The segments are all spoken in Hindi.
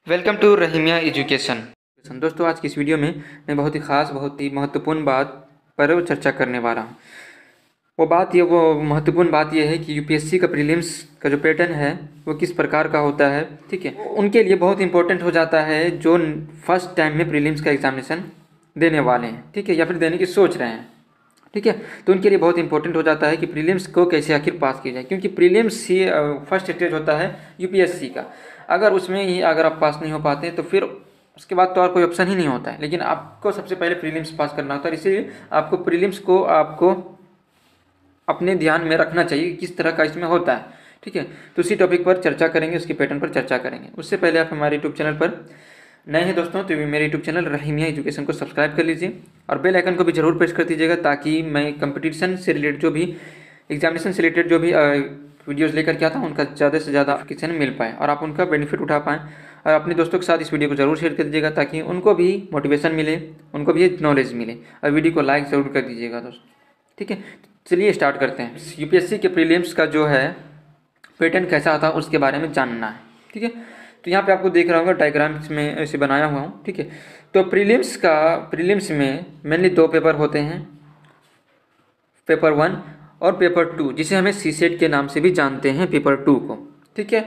Welcome to Rahimiya education. दोस्तों, आज की इस वीडियो में मैं बहुत ही ख़ास, बहुत ही महत्वपूर्ण बात पर चर्चा करने वाला हूँ। वो महत्वपूर्ण बात यह है कि यूपीएससी का प्रीलिम्स का जो पैटर्न है वो किस प्रकार का होता है। ठीक है, उनके लिए बहुत इंपॉर्टेंट हो जाता है जो फर्स्ट टाइम में प्रीलिम्स का एग्जामिनेशन देने वाले हैं, ठीक है, या फिर देने की सोच रहे हैं। ठीक है, तो उनके लिए बहुत इंपॉर्टेंट हो जाता है कि प्रीलिम्स को कैसे आखिर पास की जाए, क्योंकि प्रीलिम्स ही फर्स्ट स्टेज होता है यूपीएससी का। अगर उसमें ही अगर आप पास नहीं हो पाते तो फिर उसके बाद तो और कोई ऑप्शन ही नहीं होता है। लेकिन आपको सबसे पहले प्रीलिम्स पास करना होता है, इसीलिए आपको प्रीलिम्स को आपको अपने ध्यान में रखना चाहिए किस तरह का इसमें होता है। ठीक है, तो उसी टॉपिक पर चर्चा करेंगे, उसके पैटर्न पर चर्चा करेंगे। उससे पहले आप हमारे यूट्यूब चैनल पर नए हैं दोस्तों तो मेरे यूट्यूब चैनल रहीमिया एजुकेशन को सब्सक्राइब कर लीजिए और बेल आइकन को भी जरूर प्रेस कर दीजिएगा, ताकि मैं कंपटीशन से रिलेटेड जो भी एग्जामिनेशन से रिलेटेड जो भी वीडियोज़ लेकर के आता हूँ उनका ज़्यादा से ज़्यादा नोटिफिकेशन मिल पाए और आप उनका बेनिफिट उठा पाएँ। और अपने दोस्तों के साथ इस वीडियो को जरूर शेयर कर दीजिएगा ताकि उनको भी मोटिवेशन मिले, उनको भी नॉलेज मिले। और वीडियो को लाइक ज़रूर कर दीजिएगा दोस्तों। ठीक है, चलिए स्टार्ट करते हैं। यूपीएससी के प्रीलिम्स का जो है पैटर्न कैसा आता है उसके बारे में जानना है। ठीक है, तो यहाँ पे आपको देख रहा होगा डायग्राम्स में ऐसे बनाया हुआ हूँ। ठीक है, तो प्रीलिम्स में मेनली दो पेपर होते हैं, पेपर 1 और पेपर 2, जिसे हमें सीसेट के नाम से भी जानते हैं, पेपर 2 को। ठीक है,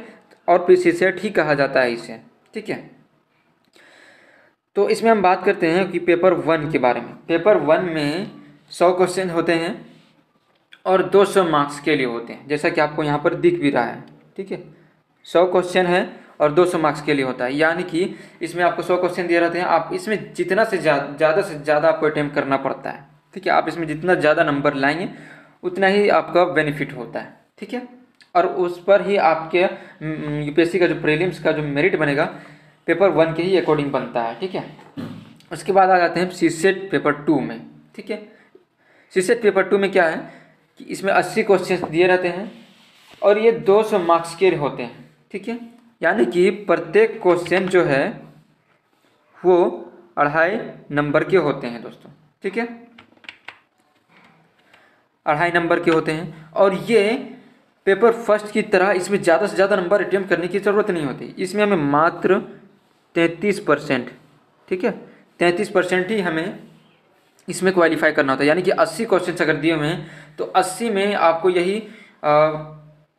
और फिर सीसेट ही कहा जाता है इसे। ठीक है, तो इसमें हम बात करते हैं कि पेपर 1 के बारे में। पेपर 1 में 100 क्वेश्चन होते हैं और 200 मार्क्स के लिए होते हैं, जैसा कि आपको यहाँ पर दिख भी रहा है। ठीक है, 100 क्वेश्चन है और 200 मार्क्स के लिए होता है, यानी कि इसमें आपको 100 क्वेश्चन दिए रहते हैं। आप इसमें जितना से ज़्यादा आपको अटेम्प्ट करना पड़ता है। ठीक है, आप इसमें जितना ज़्यादा नंबर लाएंगे उतना ही आपका बेनिफिट होता है। ठीक है, और उस पर ही आपके यूपीएससी का जो प्रीलिम्स का जो मेरिट बनेगा पेपर 1 के ही अकॉर्डिंग बनता है। ठीक है, उसके बाद आ जाते हैं सीसेट पेपर 2 में। ठीक है, सीसेट पेपर 2 में क्या है कि इसमें 80 क्वेश्चन दिए रहते हैं और ये 200 मार्क्स के होते हैं। ठीक है, यानी कि प्रत्येक क्वेश्चन जो है वो 2.5 नंबर के होते हैं दोस्तों। ठीक है, 2.5 नंबर के होते हैं और ये पेपर फर्स्ट की तरह इसमें ज़्यादा से ज़्यादा नंबर अटेम्प्ट करने की ज़रूरत नहीं होती। इसमें हमें मात्र 33%, ठीक है, 33% ही हमें इसमें क्वालिफाई करना होता है। यानी कि 80 क्वेश्चन अगर दिए हुए हैं तो 80 में आपको यही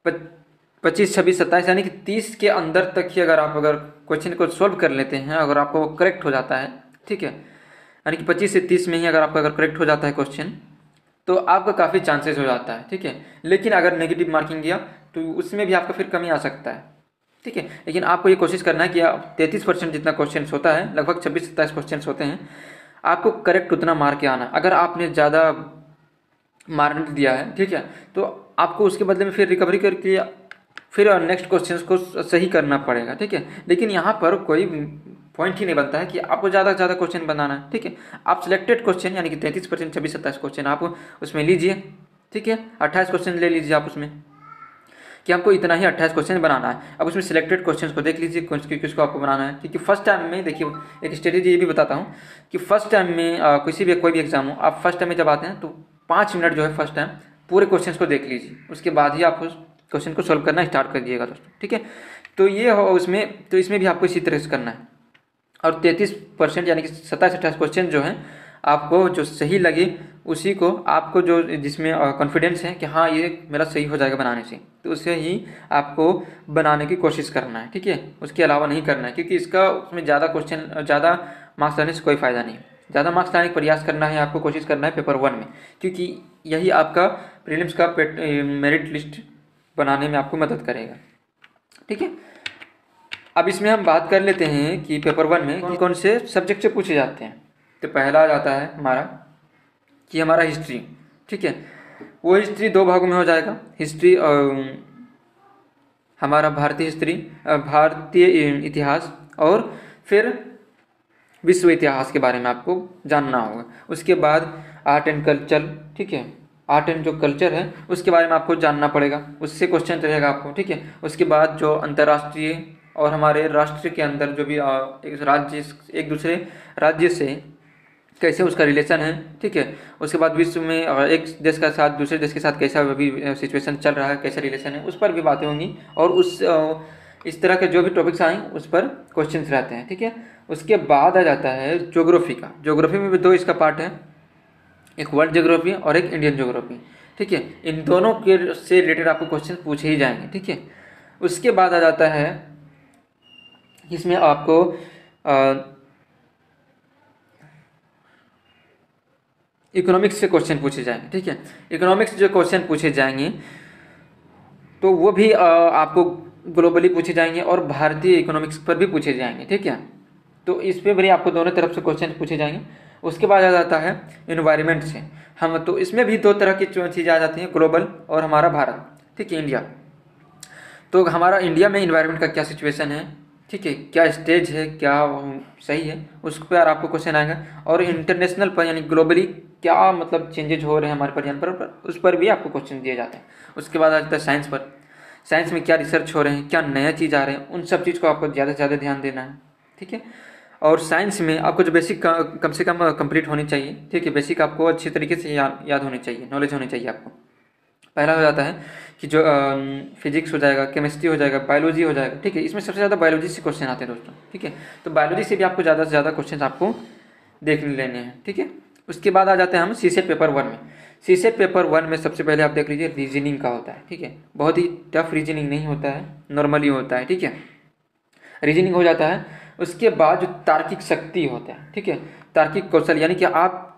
25, 26, 27 यानी कि 30 के अंदर तक ही अगर क्वेश्चन को सोल्व कर लेते हैं, अगर आपको वो करेक्ट हो जाता है। ठीक है, यानी कि 25 से 30 में ही अगर आपका करेक्ट हो जाता है क्वेश्चन तो आपका काफ़ी चांसेस हो जाता है। ठीक है, लेकिन अगर नेगेटिव मार्किंग गया तो उसमें भी आपका फिर कमी आ सकता है। ठीक है, लेकिन आपको ये कोशिश करना है कि 33% जितना क्वेश्चन होता है, लगभग 26-27 क्वेश्चन होते हैं, आपको करेक्ट उतना मार के आना। अगर आपने ज़्यादा मार्क दिया है, ठीक है, तो आपको उसके बदले में फिर रिकवरी करके फिर नेक्स्ट क्वेश्चन को सही करना पड़ेगा। ठीक है, लेकिन यहाँ पर कोई पॉइंट ही नहीं बनता है कि आपको ज़्यादा से ज़्यादा क्वेश्चन बनाना है। ठीक है, आप सिलेक्टेड क्वेश्चन यानी कि 33%, 26-27 क्वेश्चन आप उसमें लीजिए। ठीक है, 28 क्वेश्चन ले लीजिए आप उसमें, कि हमको इतना ही 28 क्वेश्चन बनाना है। अब उसमें सिलेक्टेड क्वेश्चन को देख लीजिए किसको आपको बनाना है, क्योंकि फर्स्ट टाइम में देखिए एक स्ट्रेटेजी ये भी बताता हूँ कि फर्स्ट टाइम में कोई भी एग्जाम हो, आप फर्स्ट टाइम में जब आते हैं तो 5 मिनट जो है फर्स्ट टाइम पूरे क्वेश्चन को देख लीजिए, उसके बाद ही आप उस क्वेश्चन को सॉल्व करना स्टार्ट कर दिएगा दोस्तों। ठीक है, तो ये हो उसमें, तो इसमें भी आपको इसी तरह से करना है। और 33% यानी कि 27-28 क्वेश्चन जो हैं आपको जो सही लगे उसी को आपको जो जिसमें कॉन्फिडेंस है कि हाँ ये मेरा सही हो जाएगा बनाने से, तो उसे ही आपको बनाने की कोशिश करना है। ठीक है, उसके अलावा नहीं करना है, क्योंकि इसका उसमें ज़्यादा मार्क्स लाने से कोई फ़ायदा नहीं। ज़्यादा मार्क्स लाने का प्रयास करना है, आपको कोशिश करना है पेपर 1 में, क्योंकि यही आपका प्रीलिम्स का मेरिट लिस्ट बनाने में आपको मदद करेगा। ठीक है, अब इसमें हम बात कर लेते हैं कि पेपर 1 में कौन कौन से सब्जेक्ट से पूछे जाते हैं। तो पहला आ जाता है हमारा हिस्ट्री। ठीक है, वो हिस्ट्री 2 भागों में हो जाएगा। हिस्ट्री हमारा भारतीय इतिहास और फिर विश्व इतिहास के बारे में आपको जानना होगा। उसके बाद आर्ट एंड कल्चर। ठीक है, आर्ट एंड जो कल्चर है उसके बारे में आपको जानना पड़ेगा, उससे क्वेश्चन रहेगा आपको। ठीक है, उसके बाद जो अंतर्राष्ट्रीय और हमारे राष्ट्र के अंदर जो भी एक दूसरे राज्य से कैसे उसका रिलेशन है। ठीक है, उसके बाद विश्व में एक देश का साथ दूसरे देश के साथ कैसा अभी सिचुएशन चल रहा है, कैसा रिलेशन है, उस पर भी बातें होंगी। और उस इस तरह के जो भी टॉपिक्स आएंगे उस पर क्वेश्चंस रहते हैं, ठीक है। उसके बाद आ जाता है ज्योग्राफी का। ज्योग्राफी में भी दो इसका पार्ट है, एक वर्ल्ड ज्योग्राफी और एक इंडियन ज्योग्राफी, ठीक है। इन दोनों के से रिलेटेड आपको क्वेश्चन पूछे ही जाएंगे, ठीक है। उसके बाद आ जाता है इसमें आपको इकोनॉमिक्स से क्वेश्चन पूछे जाएंगे, ठीक है। इकोनॉमिक्स जो क्वेश्चन पूछे जाएंगे तो वो भी आपको ग्लोबली पूछे जाएंगे और भारतीय इकोनॉमिक्स पर भी पूछे जाएंगे, ठीक है। तो इस पे भी आपको दोनों तरफ से क्वेश्चन पूछे जाएंगे। उसके बाद आ जाता है इन्वायरमेंट से, हम तो इसमें भी दो तरह की चीज़ें आ जाती हैं, ग्लोबल और हमारा भारत, ठीक है, इंडिया। तो हमारा इंडिया में इन्वायरमेंट का क्या सिचुएशन है, ठीक है, क्या स्टेज है, क्या सही है, उस पर आपको क्वेश्चन आएगा। और इंटरनेशनल पर यानी ग्लोबली क्या मतलब चेंजेज हो रहे हैं हमारे पर्यावरण पर, उस पर भी आपको क्वेश्चन दिए जाते हैं। उसके बाद आ जाता है साइंस पर, साइंस में क्या रिसर्च हो रहे हैं, क्या नया चीज़ आ रहे हैं, उन सब चीज़ को आपको ज़्यादा से ज़्यादा ध्यान देना है, ठीक है। और साइंस में आपको जो बेसिक कम से कम कंप्लीट होनी चाहिए, ठीक है। बेसिक आपको अच्छे तरीके से याद होनी चाहिए, नॉलेज होनी चाहिए आपको। पहला हो जाता है कि जो फिजिक्स हो जाएगा, केमिस्ट्री हो जाएगा, बायोलॉजी हो जाएगा, ठीक है। इसमें सबसे ज़्यादा बायोलॉजी से क्वेश्चन आते हैं दोस्तों, ठीक है। तो बायोलॉजी से भी आपको ज़्यादा से ज़्यादा क्वेश्चन आपको देख लेने हैं, ठीक है। उसके बाद आ जाते हैं हम सीसेट पेपर 1 में। सीसेट पेपर 1 में सबसे पहले आप देख लीजिए रीजनिंग का होता है, ठीक है। बहुत ही टफ रीजनिंग नहीं होता है, नॉर्मली होता है, ठीक है। रीजनिंग हो जाता है। उसके बाद जो तार्किक शक्ति होता है, ठीक है, तार्किक कौशल, यानी कि आप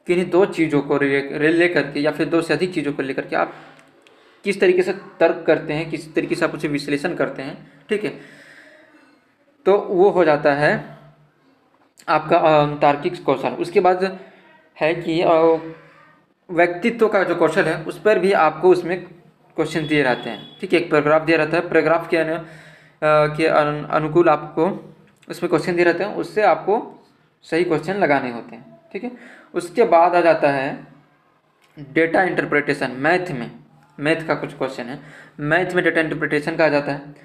किन्हीं दो चीज़ों को ले करके या फिर दो से अधिक चीज़ों को लेकर के आप किस तरीके से तर्क करते हैं, किस तरीके से आप उसे विश्लेषण करते हैं, ठीक है। तो वो हो जाता है आपका तार्किक कौशल। उसके बाद है कि व्यक्तित्व का जो कौशल है उस पर भी आपको उसमें क्वेश्चन दिए रहते हैं, ठीक है। एक पैराग्राफ दिया रहता है, पैराग्राफ के अनुकूल आपको उसमें क्वेश्चन दिए रहते हैं, उससे आपको सही क्वेश्चन लगाने होते हैं, ठीक है। उसके बाद आ जाता है डेटा इंटरप्रिटेशन। मैथ का कुछ क्वेश्चन है, मैथ में डेटा इंटरप्रिटेशन का आ जाता है।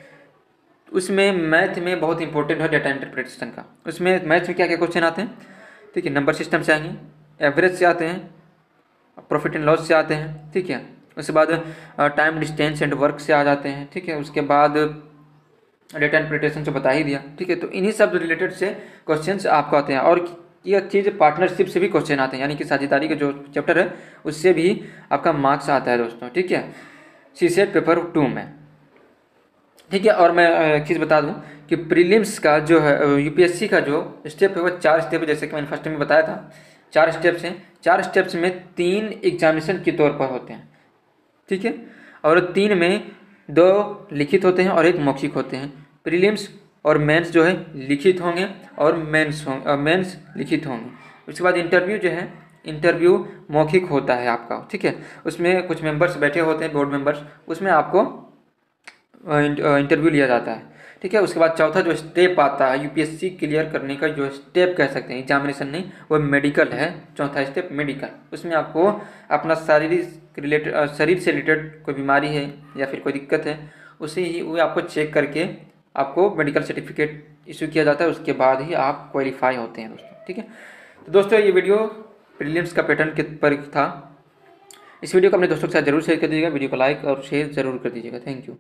उसमें मैथ में बहुत इंपॉर्टेंट है डेटा इंटरप्रिटेशन का। उसमें मैथ में क्या क्या क्वेश्चन आते हैं, ठीक है, नंबर सिस्टम से आएंगे, एवरेज से आते हैं, प्रॉफिट एंड लॉस से आते हैं, ठीक है। उसके बाद टाइम डिस्टेंस एंड वर्क से आ जाते हैं, ठीक है। उसके बाद डेटा इंटरप्रिटेशन से बता ही दिया, ठीक है। तो इन्हीं सब रिलेटेड से क्वेश्चंस आपको आते हैं। और यह चीज़ पार्टनरशिप से भी क्वेश्चन आते हैं, यानी कि साझेदारी का जो चैप्टर है उससे भी आपका मार्क्स आता है दोस्तों, ठीक है, सीसेट पेपर 2 में, ठीक है। और मैं एक चीज़ बता दूं कि प्रीलिम्स का जो है यूपीएससी का जो स्टेप है वो 4 स्टेप है, जैसे कि मैंने फर्स्ट में बताया था 4 स्टेप्स हैं। 4 स्टेप्स में 3 एग्जामिनेशन के तौर पर होते हैं, ठीक है। और 3 में 2 लिखित होते हैं और 1 मौखिक होते हैं। प्रीलिम्स और मेंस जो है लिखित होंगे और मेंस लिखित होंगे। उसके बाद इंटरव्यू जो है, इंटरव्यू मौखिक होता है आपका, ठीक है। उसमें कुछ मेंबर्स बैठे होते हैं, बोर्ड मेंबर्स, उसमें आपको इंटरव्यू लिया जाता है, ठीक है। उसके बाद चौथा जो स्टेप आता है यूपीएससी क्लियर करने का, जो स्टेप कह सकते हैं, एग्जामिनेशन नहीं, वो मेडिकल है। चौथा स्टेप मेडिकल, उसमें आपको अपना शरीर से रिलेटेड कोई बीमारी है या फिर कोई दिक्कत है, उसे ही वो आपको चेक करके आपको मेडिकल सर्टिफिकेट इशू किया जाता है। उसके बाद ही आप क्वालिफाई होते हैं दोस्तों, ठीक है। तो दोस्तों ये वीडियो प्रीलिम्स का पैटर्न के पर था। इस वीडियो को अपने दोस्तों के साथ जरूर शेयर कर दीजिएगा, वीडियो को लाइक और शेयर जरूर कर दीजिएगा। Thank you.